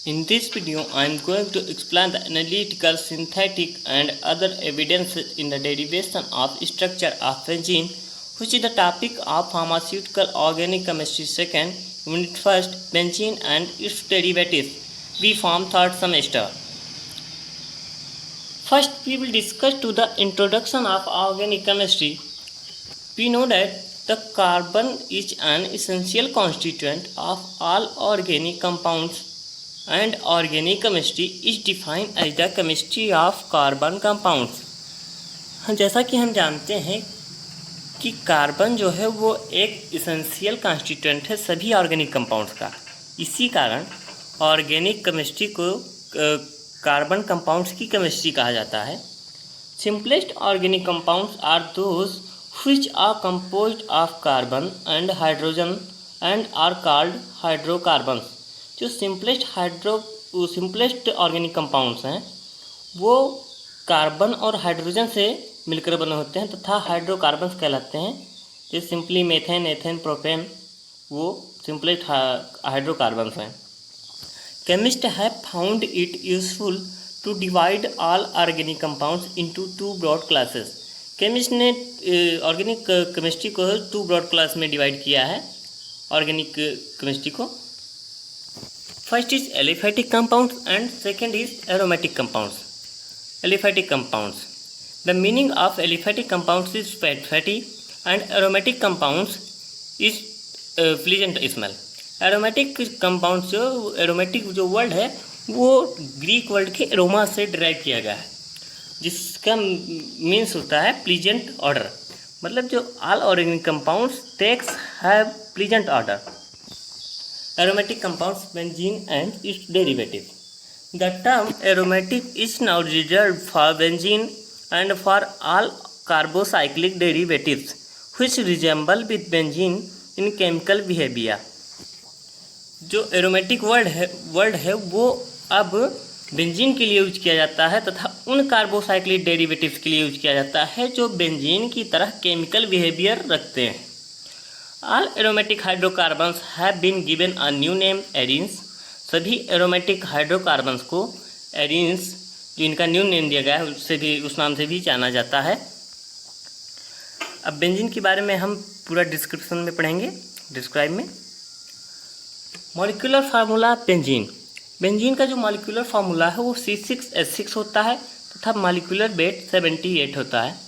In this video, I am going to explain the analytical, synthetic and other evidences in the derivation of structure of benzene, which is the topic of pharmaceutical organic chemistry 2nd, unit 1st, benzene and its derivatives. We form 3rd semester. First, we will discuss to the introduction of organic chemistry. We know that the carbon is an essential constituent of all organic compounds, and organic chemistry is defined as the chemistry of carbon compounds. जैसा कि हम जानते हैं कि carbon जो है वो एक इसेंशियल कॉन्स्टिट्यूएंट है सभी ऑर्गेनिक कंपाउंड्स का। इसी कारण ऑर्गेनिक केमिस्ट्री को कार्बन कंपाउंड्स की केमिस्ट्री कहा जाता है। Simplest organic compounds are those which are composed of carbon and hydrogen and are called hydrocarbons। जो सिंपलेस्ट ऑर्गेनिक कंपाउंड्स हैं वो कार्बन और हाइड्रोजन से मिलकर बने होते हैं तथा हाइड्रोकार्बन्स कहलाते हैं। जैसे सिंपली मेथेन, एथेन, प्रोपेन वो सिंपलेस्ट हाइड्रोकार्बन्स हैं। Chemist have found it useful to divide all organic compounds into 2 broad classes. Chemist ने ऑर्गेनिक केमिस्ट्री को 2 ब्रॉड क्लास में डिवाइड किया है ऑर्गेनिक केमिस्ट्री को। First is aliphatic compounds and second is aromatic compounds. Aliphatic compounds, the meaning of aliphatic compounds is fatty and aromatic compounds is pleasant smell. Aromatic compounds जो aromatic जो word है वो Greek word के aroma से derive किया गया है, जिसका मीन्स होता है प्लीजेंट ऑर्डर। मतलब जो all organic compounds takes have pleasant order. Aromatic compounds benzene and its derivative. The term aromatic is now reserved for benzene and for all carbocyclic derivatives which resemble with benzene in chemical behaviour. जो aromatic word है वो अब benzene के लिए use किया जाता है तथा उन कार्बोसाइक्लिक डेरिवेटिव्स के लिए यूज किया जाता है जो बेंजीन की तरह केमिकल बिहेवियर रखते हैं। All aromatic hydrocarbons have been given a new name arenes. सभी एरोमेटिक हाइड्रोकार्बन्स को एरीन्स, जो इनका न्यू नेम दिया गया है, उससे भी उस नाम से भी जाना जाता है। अब बेंजीन के बारे में हम पूरा डिस्क्रिप्शन में पढ़ेंगे, डिस्क्राइब में। Molecular formula benzene. बेंजीन का जो मॉलिक्यूलर फार्मूला है वो C6H6 होता है तथा मॉलिक्यूलर वेट 78 होता है।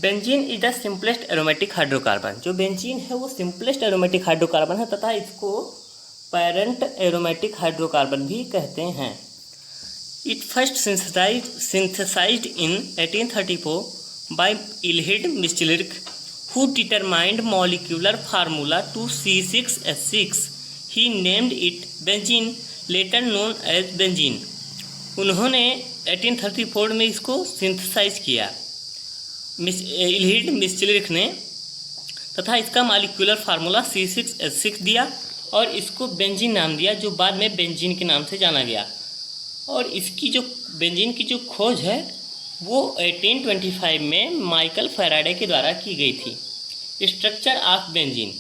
Benzene is the simplest aromatic hydrocarbon. जो बेंजीन है वो सिंपलेस्ट एरोमेटिक हाइड्रोकार्बन है तथा इसको पैरेंट एरोमेटिक हाइड्रोकार्बन भी कहते हैं। It first synthesised in 1834 by Eilhard Mitscherlich who determined molecular formula to C6H6। He named it benzene, later known as benzene. उन्होंने 1834 में इसको सिंथेसाइज किया इल्हिड मिस्चलिक ने तथा इसका मॉलिक्यूलर फार्मूला C6H6 दिया और इसको बेंजीन नाम दिया, जो बाद में बेंजीन के नाम से जाना गया। और इसकी जो बेंजीन की जो खोज है वो 1825 में माइकल फैराडे के द्वारा की गई थी। Structure of benzene.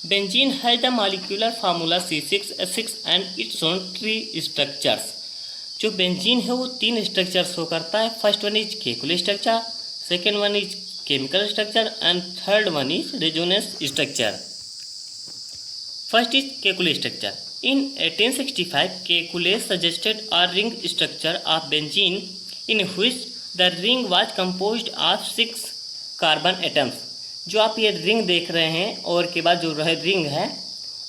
Benzene has the molecular formula C6H6 and its own 3 structures. जो बेंजीन है वो 3 स्ट्रक्चर शो करता है। First one is Kekule structure, second one is chemical structure and third one is resonance structure. First is Kekule structure. In 1865 Kekule suggested a ring structure of benzene in which the ring was composed of 6 carbon atoms. जो आप ये ring देख रहे हैं और के बाद जो रिंग है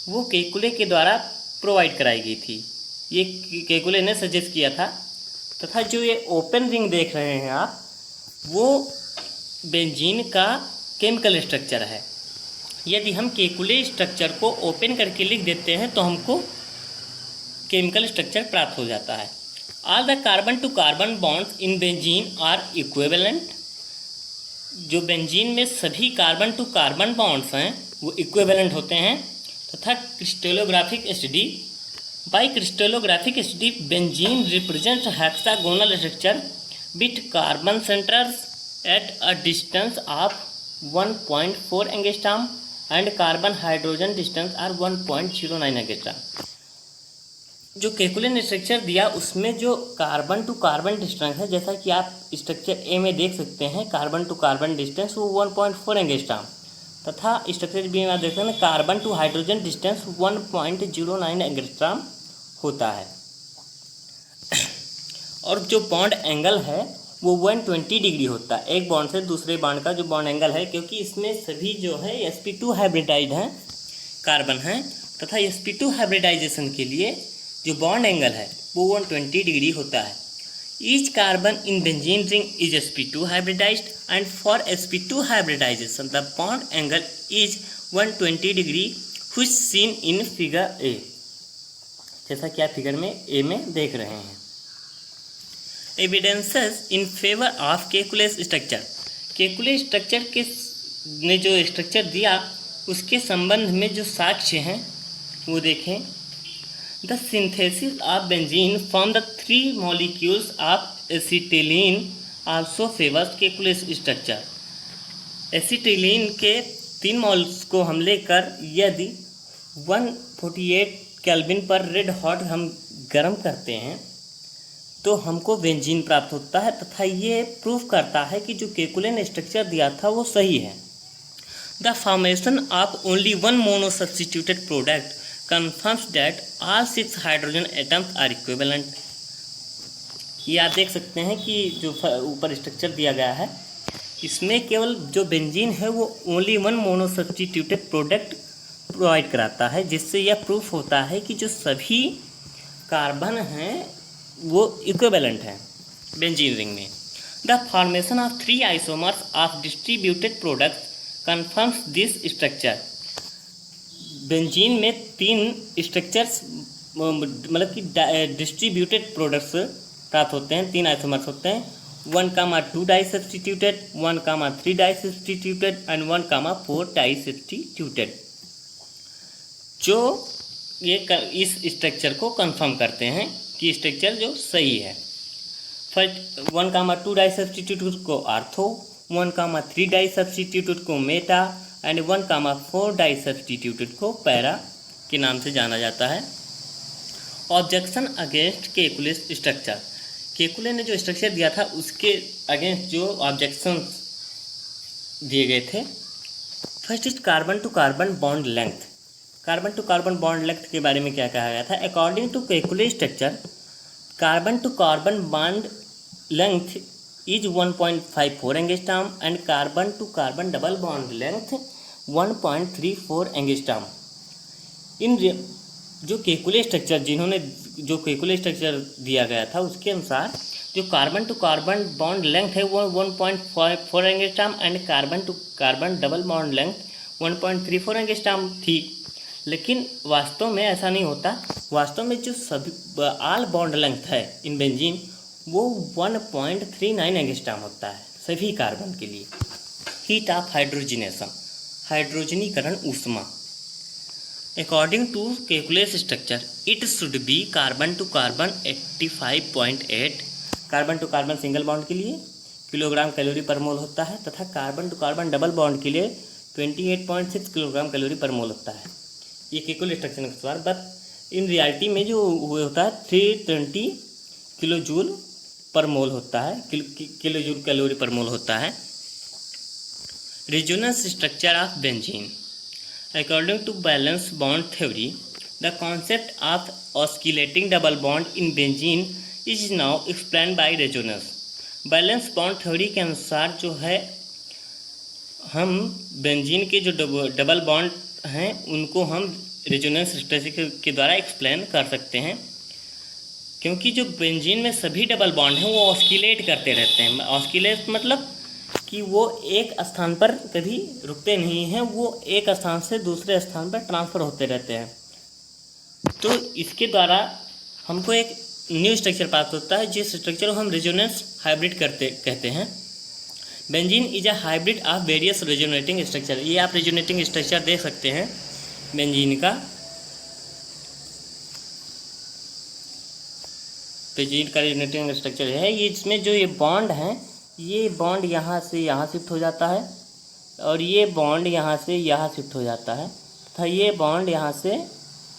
वो केकुले के द्वारा प्रोवाइड कराई गई थी। ये केकुले ने सजेस्ट किया था तथा जो ये ओपन रिंग देख रहे हैं आप वो बेंजीन का केमिकल स्ट्रक्चर है। यदि हम केकुले स्ट्रक्चर को ओपन करके लिख देते हैं तो हमको केमिकल स्ट्रक्चर प्राप्त हो जाता है। All the carbon to carbon bonds in benzene are equivalent. जो बेंजीन में सभी कार्बन टू कार्बन बॉन्ड्स हैं वो इक्विवेलेंट होते हैं तथा crystallographic study. By crystallographic study benzene represent hexagonal structure with carbon centres at a distance of 1.4 angstrom and carbon hydrogen distance are 1.09 angstrom. जो केकुलिन स्ट्रक्चर दिया उसमें जो कार्बन टू कार्बन डिस्टेंस है, जैसा कि आप स्ट्रक्चर ए में देख सकते हैं, कार्बन टू कार्बन डिस्टेंस वो 1.4 एंगस्ट्रॉम, तथा स्ट्रक्चर बी में आप देख सकते हैं carbon to hydrogen distance 1.09 angstrom होता है। और जो बॉन्ड एंगल है वो 120 डिग्री होता है एक बॉन्ड से दूसरे बॉन्ड का जो बॉन्ड एंगल है, क्योंकि इसमें सभी जो है sp2 हाइब्रिडाइड हैं, कार्बन हैं, तथा sp2 हाइब्रिडाइजेशन के लिए जो बॉन्ड एंगल है वो 120 डिग्री होता है। Each carbon in benzene ring is sp2 hybridised and for sp2 hybridisation the bond angle is 120 degree which seen in figure A, जैसा कि आप फिगर में ए में देख रहे हैं। Evidences in favour of Kekule's structure, Kekule's structure के ने जो स्ट्रक्चर दिया उसके संबंध में जो साक्ष्य हैं वो देखें। The synthesis of benzene from the 3 molecules of acetylene also favours Kekule's structure. Acetylene के 3 मॉल्स को हम लेकर यदि 148 केल्विन पर रेड हॉट हम गर्म करते हैं तो हमको बेंजीन प्राप्त होता है, तथा ये प्रूफ करता है कि जो केकुलिन स्ट्रक्चर दिया था वो सही है। The formation of only 1 mono substituted product confirms that all 6 hydrogen atoms are equivalent. ये आप देख सकते हैं कि जो ऊपर स्ट्रक्चर दिया गया है इसमें केवल जो बेंजीन है वो only 1 mono substituted product provide कराता है, जिससे यह प्रूफ होता है कि जो सभी कार्बन हैं वो इक्विवेलेंट है बेंजीन रिंग में। The formation of 3 isomers of distributed products confirms this structure. Benzene में 3 स्ट्रक्चर्स मतलब कि डिस्ट्रीब्यूटेड प्रोडक्ट्स प्राप्त होते हैं, 3 आइसोमर्स होते हैं, 1,2 di substituted, 1,3 di substituted and 1,4 di substituted, जो ये इस स्ट्रक्चर को कंफर्म करते हैं कि स्ट्रक्चर जो सही है। फर्स्ट 1,2 डाई सब्स्टिट्यूट को आर्थो, 1,3 डाई सब्स्टिट्यूट को मेटा एंड 1,4 डाई सब्स्टिट्यूट को पैरा के नाम से जाना जाता है। ऑब्जेक्शन अगेंस्ट केकुलस स्ट्रक्चर, केकुले ने जो स्ट्रक्चर दिया था उसके अगेंस्ट जो ऑब्जेक्शन दिए गए थे। First is carbon to carbon bond length. Carbon to carbon bond length के बारे में क्या कहा गया था? According to Kekule structure carbon to carbon bond length is 1.54 angstrom and carbon to carbon double bond length 1.34 angstrom. In जो Kekule structure जो Kekule structure दिया गया था उसके अनुसार जो carbon to carbon bond length है वो 1.54 angstrom and carbon to carbon double bond length 1.34 angstrom थी। लेकिन वास्तव में ऐसा नहीं होता। वास्तव में जो सभी ऑल बॉन्ड लेंथ है इन बेंजीन वो 1.39 एंगस्ट्रॉम होता है सभी कार्बन के लिए। हीट ऑफ हाइड्रोजनेशन, हाइड्रोजनीकरण ऊष्मा। According to Kekule's structure it should be carbon to carbon 85.8, carbon to carbon single bond के लिए किलोग्राम कैलोरी पर मोल होता है, तथा carbon to carbon double bond के लिए 28.6 किलोग्राम कैलोरी पर मोल होता है। ये केकुलस स्ट्रक्चर के अनुसार, बट इन रियलिटी में जो होता है 320 किलो जूल पर मोल होता है, kilo joule calorie per mole होता है। Resonance structure of benzene. According to valence bond theory, the concept of oscillating double bond in benzene is now explained by resonance. Valence bond theory के अनुसार जो है हम benzene के जो double bond हैं उनको हम रेजोनेंस स्ट्रक्चर के द्वारा एक्सप्लेन कर सकते हैं, क्योंकि जो बेंजीन में सभी डबल बॉन्ड हैं वो ऑस्किलेट करते रहते हैं। ऑस्किलेट मतलब कि वो एक स्थान पर कभी रुकते नहीं हैं, वो एक स्थान से दूसरे स्थान पर ट्रांसफ़र होते रहते हैं। तो इसके द्वारा हमको एक न्यू स्ट्रक्चर प्राप्त होता है, जिस स्ट्रक्चर को हम रेजोनेंस हाइब्रिड कहते हैं। Benzene is a hybrid of various resonating structure. ये आप रेजोनेटिंग स्ट्रक्चर देख सकते हैं बेंजीन का। बेंजीन का रेजोनेटिंग स्ट्रक्चर है ये, इसमें जो ये बॉन्ड हैं ये बॉन्ड यहाँ से यहाँ शिफ्ट हो जाता है और ये बॉन्ड यहाँ से यहाँ शिफ्ट हो जाता है, तथा ये बॉन्ड यहाँ से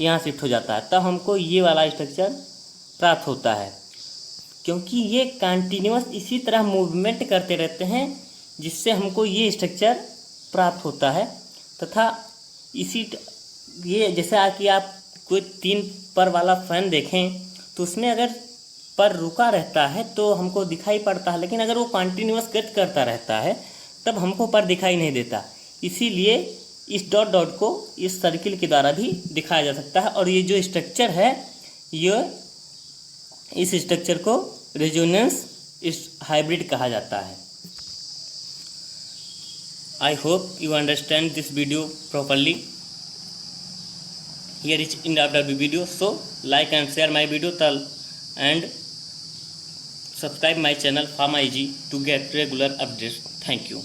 यहाँ शिफ्ट हो जाता है, तब हमको ये वाला स्ट्रक्चर प्राप्त होता है। क्योंकि ये कंटिन्यूअस इसी तरह मूवमेंट करते रहते हैं, जिससे हमको ये स्ट्रक्चर प्राप्त होता है। तथा ये जैसा कि आप कोई 3 पर वाला फैन देखें तो उसमें अगर पर रुका रहता है तो हमको दिखाई पड़ता है, लेकिन अगर वो कंटिन्यूअस गति करता रहता है तब हमको पर दिखाई नहीं देता। इसीलिए इस डॉट डॉट को इस सर्किल के द्वारा भी दिखाया जा सकता है। और ये जो स्ट्रक्चर है, ये इस स्ट्रक्चर को रेजोनेंस इस हाइब्रिड कहा जाता है। I hope you understand this video properly. Here is end of the video, so like and share my video and subscribe my channel Pharma Easy to get regular updates. Thank you.